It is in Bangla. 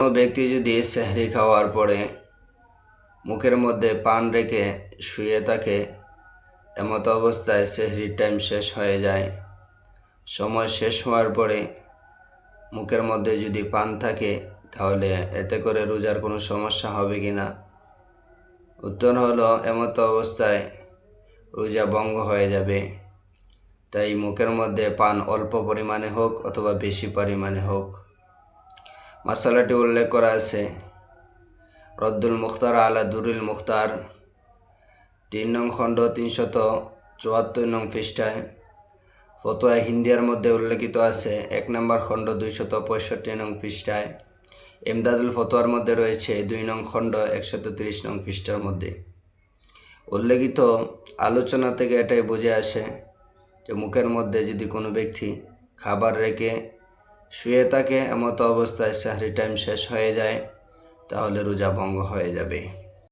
কোনো ব্যক্তি যদি সেহরি খাওয়ার পরে মুখের মধ্যে পান রেখে শুয়ে থাকে, এমত অবস্থায় সেহরির টাইম শেষ হয়ে যায়। সময় শেষ হওয়ার পরে মুখের মধ্যে যদি পান থাকে, তাহলে এতে করে রোজার কোনো সমস্যা হবে কি না? উত্তর হলো, এমত অবস্থায় রোজা ভঙ্গ হয়ে যাবে। তাই মুখের মধ্যে পান অল্প পরিমাণে হোক অথবা বেশি পরিমাণে হোক। মাসালাটি উল্লেখ করা আছে রদ্দুল মুখতার আলা দুরুল মুখতার ৩ নং খণ্ড ৩৭৪ নং পৃষ্ঠায়। ফতোয়া হিন্দিয়ার মধ্যে উল্লেখিত আছে ১ নম্বর খণ্ড ২৬৫ নং পৃষ্ঠায়। ইমদাদুল ফতোয়ার মধ্যে রয়েছে ২ নং খণ্ড ১৩০ নং পৃষ্ঠার মধ্যে। উল্লেখিত আলোচনা থেকে এটাই বুঝে আসে যে মুখের মধ্যে যদি কোনো ব্যক্তি খাবার রেখে শুয়ে থাকে, এমতো অবস্থায় সেহরি টাইম শেষ হয়ে যায়, তাহলে রোজা ভঙ্গ হয়ে যাবে।